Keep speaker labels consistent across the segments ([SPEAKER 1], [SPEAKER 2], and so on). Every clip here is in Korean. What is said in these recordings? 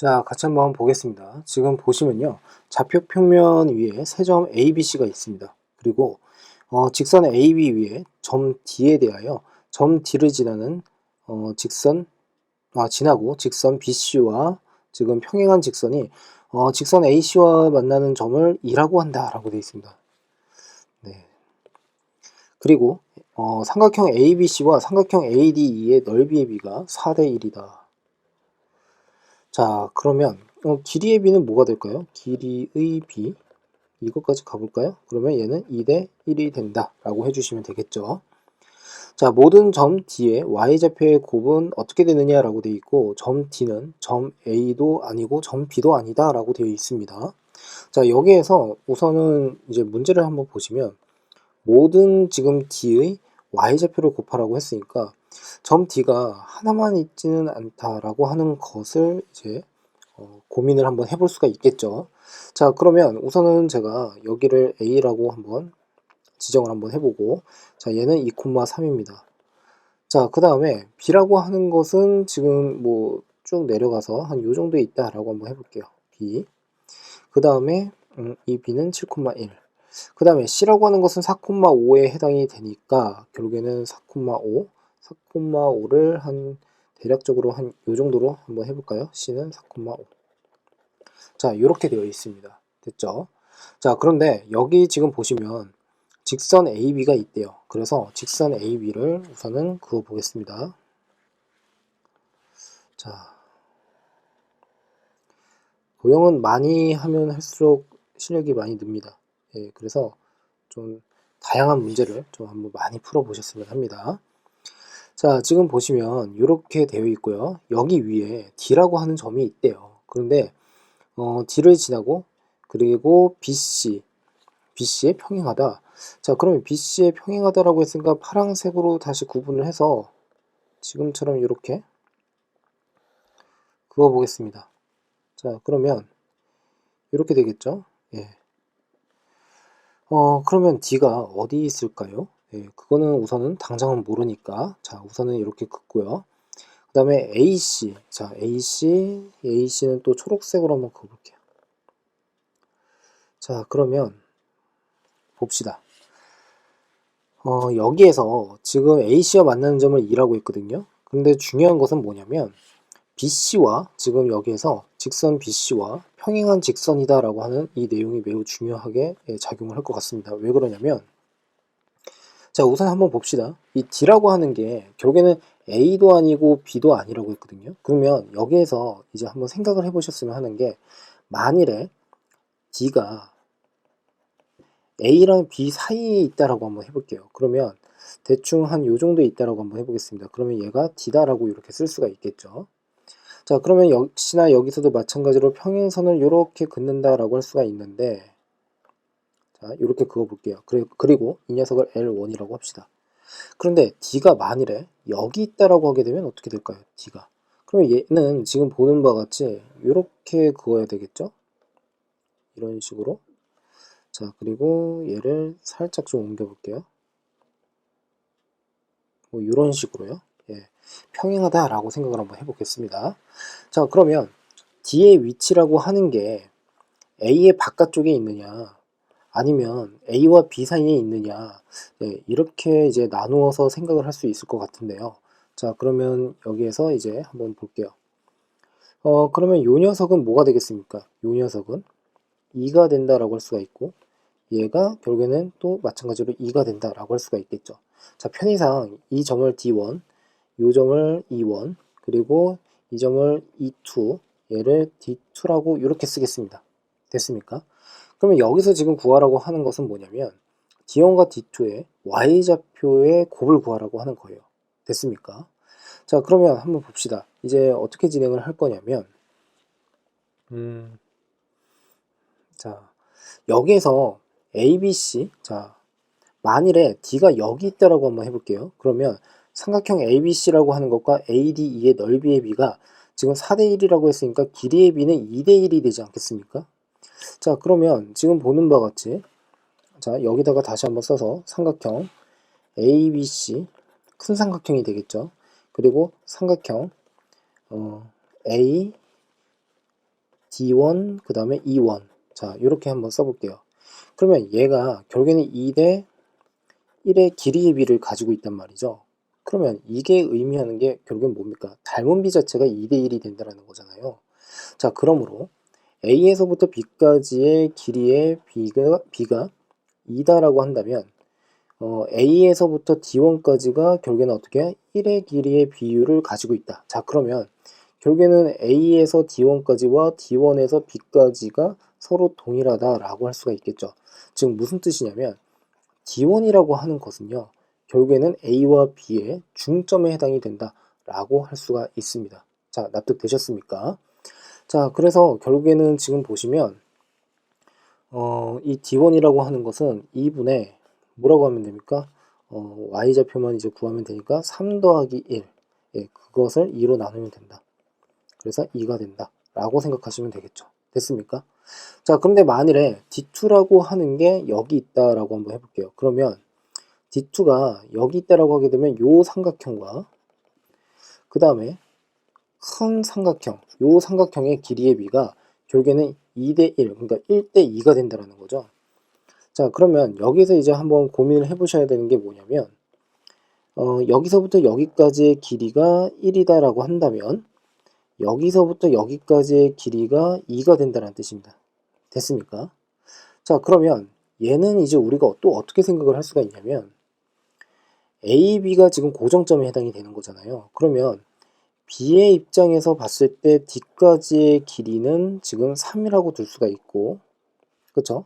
[SPEAKER 1] 자, 같이 한번 보겠습니다. 지금 보시면요. 좌표 평면 위에 세 점 ABC가 있습니다. 그리고 직선 AB 위에 점 D에 대하여 점 D를 지나는 지나고 직선 BC와 지금 평행한 직선이 직선 AC와 만나는 점을 E라고 한다라고 되어 있습니다. 네. 그리고 삼각형 ABC와 삼각형 ADE의 넓이의 비가 4대 1이다. 자, 그러면 길이의 비는 뭐가 될까요? 길이의 비 이것까지 가볼까요? 그러면 얘는 2대 1이 된다 라고 해주시면 되겠죠. 자, 모든 점 D의 Y좌표의 곱은 어떻게 되느냐 라고 되어 있고, 점 D는 점 A도 아니고 점 B도 아니다 라고 되어 있습니다. 자, 여기에서 우선은 이제 문제를 한번 보시면 모든 지금 D의 Y좌표를 곱하라고 했으니까 점 D가 하나만 있지는 않다라고 하는 것을 이제 고민을 한번 해볼 수가 있겠죠. 자, 그러면 우선은 제가 여기를 A라고 한번 지정을 한번 해보고, 자, 얘는 2,3입니다. 자, 그 다음에 B라고 하는 것은 지금 뭐 쭉 내려가서 한 요 정도에 있다라고 한번 해볼게요. B. 그 다음에 이 B는 7,1. 그 다음에 C라고 하는 것은 4,5에 해당이 되니까 결국에는 4,5, 4,5를 한 대략적으로 한 요 정도로 한번 해볼까요? C는 4,5. 자, 이렇게 되어 있습니다. 됐죠? 자, 그런데 여기 지금 보시면 직선 AB가 있대요. 그래서 직선 AB를 우선은 그어 보겠습니다. 자, 도형은 많이 하면 할수록 실력이 많이 늡니다. 예, 그래서 좀 다양한 문제를 좀 한번 많이 풀어 보셨으면 합니다. 자, 지금 보시면 이렇게 되어 있고요. 여기 위에 D라고 하는 점이 있대요. 그런데 D를 지나고 그리고 BC에 평행하다. 자, 그러면 BC에 평행하다라고 했으니까 파란색으로 다시 구분을 해서 지금처럼 이렇게 그어 보겠습니다. 자, 그러면 이렇게 되겠죠? 예. 그러면 D가 어디 있을까요? 예, 그거는 우선은 당장은 모르니까. 자, 우선은 이렇게 긋고요. 그 다음에 AC. 자, AC는 또 초록색으로 한번 그어볼게요. 자, 그러면 봅시다. 여기에서 지금 AC와 만나는 점을 2라고 했거든요. 근데 중요한 것은 뭐냐면 BC와 지금 여기에서 직선 BC와 평행한 직선이다 라고 하는 이 내용이 매우 중요하게 작용을 할 것 같습니다. 왜 그러냐면 자, 우선 한번 봅시다. 이 D라고 하는 게 결국에는 A도 아니고 B도 아니라고 했거든요. 그러면 여기에서 이제 한번 생각을 해보셨으면 하는 게 만일에 D가 A랑 B 사이에 있다라고 한번 해볼게요. 그러면 대충 한 요 정도에 있다라고 한번 해보겠습니다. 그러면 얘가 D다라고 이렇게 쓸 수가 있겠죠. 자, 그러면 역시나 여기서도 마찬가지로 평행선을 이렇게 긋는다라고 할 수가 있는데, 자, 이렇게 그어볼게요. 그리고 이 녀석을 L1이라고 합시다. 그런데 D가 만일에 여기 있다라고 하게 되면 어떻게 될까요? D가. 그럼 얘는 지금 보는 바와 같이 이렇게 그어야 되겠죠? 이런 식으로. 자, 그리고 얘를 살짝 좀 옮겨볼게요. 뭐 이런 식으로요. 예, 평행하다라고 생각을 한번 해보겠습니다. 자, 그러면 D의 위치라고 하는 게 A의 바깥쪽에 있느냐 아니면 A와 B 사이에 있느냐, 네, 이렇게 이제 나누어서 생각을 할 수 있을 것 같은데요. 자, 그러면 여기에서 이제 한번 볼게요. 그러면 요 녀석은 뭐가 되겠습니까? 요 녀석은 2가 된다라고 할 수가 있고, 얘가 결국에는 또 마찬가지로 2가 된다라고 할 수가 있겠죠. 자, 편의상 이 점을 D1, 요 점을 E1, 그리고 이 점을 E2, 얘를 D2라고 이렇게 쓰겠습니다. 됐습니까? 그러면 여기서 지금 구하라고 하는 것은 뭐냐면 D1과 D2의 Y좌표의 곱을 구하라고 하는 거예요. 됐습니까? 자, 그러면 한번 봅시다. 이제 어떻게 진행을 할 거냐면 자, 여기에서 ABC, 자, 만일에 D가 여기 있다라고 한번 해볼게요. 그러면 삼각형 ABC라고 하는 것과 ADE의 넓이의 비가 지금 4대1이라고 했으니까 길이의 비는 2대1이 되지 않겠습니까? 자, 그러면 지금 보는 바와 같이, 자, 여기다가 다시 한번 써서 삼각형 ABC, 큰 삼각형이 되겠죠. 그리고 삼각형 A, D1 그 다음에 E1. 자, 이렇게 한번 써볼게요. 그러면 얘가 결국에는 2대 1의 길이의 비를 가지고 있단 말이죠. 그러면 이게 의미하는 게 결국엔 뭡니까? 닮은 비 자체가 2대 1이 된다는 거잖아요. 자, 그러므로 A에서부터 B까지의 길이의 B가 2다라고 한다면 A에서부터 D1까지가 결국에는 어떻게 1의 길이의 비율을 가지고 있다. 자, 그러면 결국에는 A에서 D1까지와 D1에서 B까지가 서로 동일하다라고 할 수가 있겠죠. 즉 무슨 뜻이냐면 D1이라고 하는 것은요. 결국에는 A와 B의 중점에 해당이 된다라고 할 수가 있습니다. 자, 납득되셨습니까? 자, 그래서 결국에는 지금 보시면 이 D1이라고 하는 것은 2분의 뭐라고 하면 됩니까? Y좌표만 이제 구하면 되니까 3 더하기 1. 예, 그것을 2로 나누면 된다. 그래서 2가 된다. 라고 생각하시면 되겠죠. 됐습니까? 자, 그런데 만일에 D2라고 하는 게 여기 있다라고 한번 해볼게요. 그러면 D2가 여기 있다라고 하게 되면 요 삼각형과 그 다음에 큰 삼각형, 요 삼각형의 길이의 비가 결국에는 2대 1, 그러니까 1대 2가 된다는 거죠. 자, 그러면 여기서 이제 한번 고민을 해보셔야 되는 게 뭐냐면 여기서부터 여기까지의 길이가 1이다라고 한다면 여기서부터 여기까지의 길이가 2가 된다는 뜻입니다. 됐습니까? 자, 그러면 얘는 이제 우리가 또 어떻게 생각을 할 수가 있냐면 A, B가 지금 고정점에 해당이 되는 거잖아요. 그러면 B의 입장에서 봤을 때 D까지의 길이는 지금 3이라고 둘 수가 있고, 그쵸?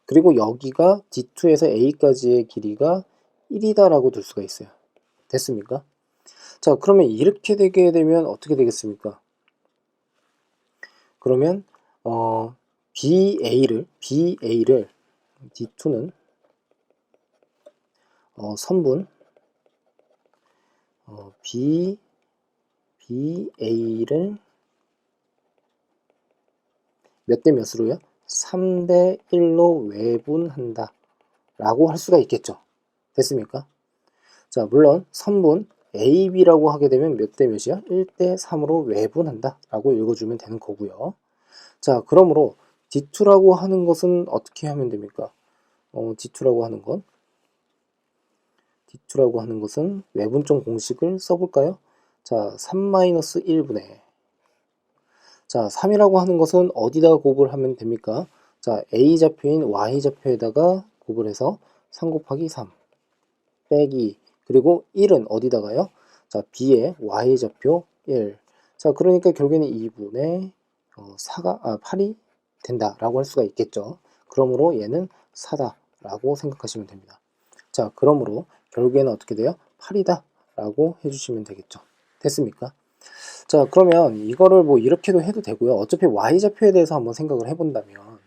[SPEAKER 1] 그리고 여기가 D2에서 A까지의 길이가 1이다라고 둘 수가 있어요. 됐습니까? 자, 그러면 이렇게 되게 되면 어떻게 되겠습니까? 그러면 BA를 D2는 선분 BA를 몇 대 몇으로요? 3대 1로 외분한다 라고 할 수가 있겠죠. 됐습니까? 자, 물론 선분 AB라고 하게 되면 몇 대 몇이야? 1대 3으로 외분한다 라고 읽어주면 되는 거고요. 자, 그러므로 D2라고 하는 것은 어떻게 하면 됩니까? D2라고 하는 것은 외분점 공식을 써볼까요? 자, 3-1분의 자, 3이라고 하는 것은 어디다 곱을 하면 됩니까? 자, A좌표인 Y좌표에다가 곱을 해서 3 곱하기 3 빼기 그리고 1은 어디다가요? 자, B의 Y좌표 1. 자, 그러니까 결국에는 2분의 8이 된다라고 할 수가 있겠죠. 그러므로 얘는 4다라고 생각하시면 됩니다. 자, 그러므로 결국에는 어떻게 돼요? 8이다 라고 해주시면 되겠죠. 됐습니까? 자, 그러면 이거를 뭐 이렇게도 해도 되고요. 어차피 Y좌표에 대해서 한번 생각을 해본다면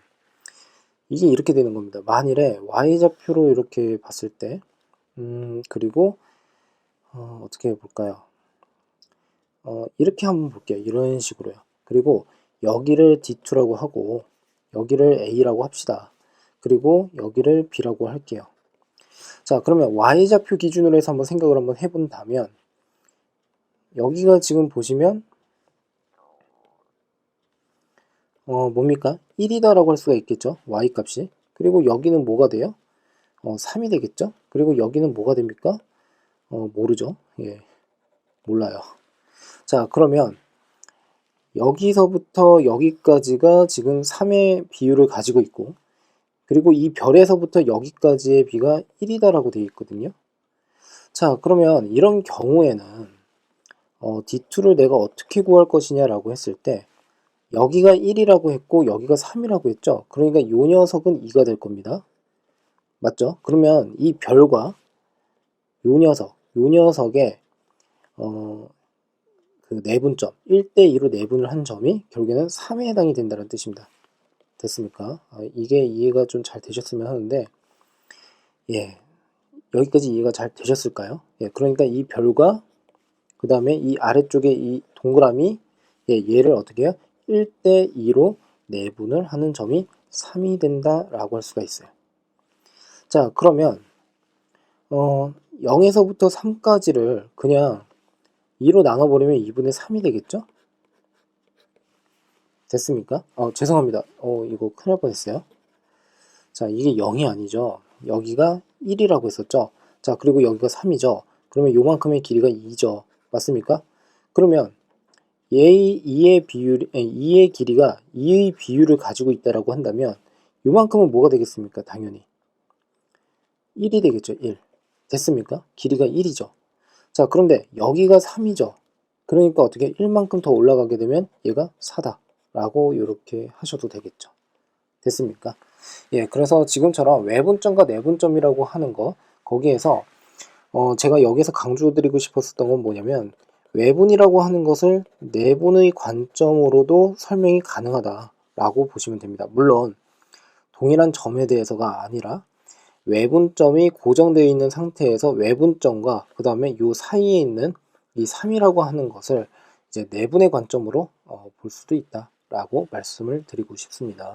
[SPEAKER 1] 이게 이렇게 되는 겁니다. 만일에 Y좌표로 이렇게 봤을 때 그리고 어떻게 해볼까요? 이렇게 한번 볼게요. 이런 식으로요. 그리고 여기를 D2라고 하고 여기를 A라고 합시다. 그리고 여기를 B라고 할게요. 자, 그러면 Y좌표 기준으로 해서 한번 생각을 한번 해본다면 여기가 지금 보시면 뭡니까? 1이다라고 할 수가 있겠죠. Y값이. 그리고 여기는 뭐가 돼요? 3이 되겠죠. 그리고 여기는 뭐가 됩니까? 모르죠. 예, 몰라요. 자, 그러면 여기서부터 여기까지가 지금 3의 비율을 가지고 있고 그리고 이 별에서부터 여기까지의 비가 1이다라고 되어 있거든요. 자, 그러면 이런 경우에는 D2를 내가 어떻게 구할 것이냐라고 했을 때 여기가 1이라고 했고 여기가 3이라고 했죠. 그러니까 이 녀석은 2가 될 겁니다. 맞죠? 그러면 이 별과 요 녀석의 그 내분점 1대 2로 내분을 한 점이 결국에는 3에 해당이 된다는 뜻입니다. 됐습니까? 이게 이해가 좀 잘 되셨으면 하는데 예, 여기까지 이해가 잘 되셨을까요? 예, 그러니까 이 별과 그 다음에 이 아래쪽에 이 동그라미 얘를 어떻게 해요? 1대 2로 내분을 하는 점이 3이 된다라고 할 수가 있어요. 자, 그러면 0에서부터 3까지를 그냥 2로 나눠버리면 2분의 3이 되겠죠? 됐습니까? 죄송합니다. 이거 큰일 날 뻔했어요. 자, 이게 0이 아니죠. 여기가 1이라고 했었죠. 자, 그리고 여기가 3이죠. 그러면 요만큼의 길이가 2죠. 맞습니까? 그러면 얘의 2의 비율, 2의 길이가 2의 비율을 가지고 있다라고 한다면 요만큼은 뭐가 되겠습니까? 당연히 1이 되겠죠. 1. 됐습니까? 길이가 1이죠. 자, 그런데 여기가 3이죠. 그러니까 어떻게 1만큼 더 올라가게 되면 얘가 4다 라고 이렇게 하셔도 되겠죠. 됐습니까? 예, 그래서 지금처럼 외분점과 내분점이라고 하는 거, 거기에서 제가 여기서 강조드리고 싶었던 건 뭐냐면, 외분이라고 하는 것을 내분의 관점으로도 설명이 가능하다라고 보시면 됩니다. 물론 동일한 점에 대해서가 아니라 외분점이 고정되어 있는 상태에서 외분점과 그 다음에 요 사이에 있는 이 3이라고 하는 것을 이제 내분의 관점으로 볼 수도 있다라고 말씀을 드리고 싶습니다.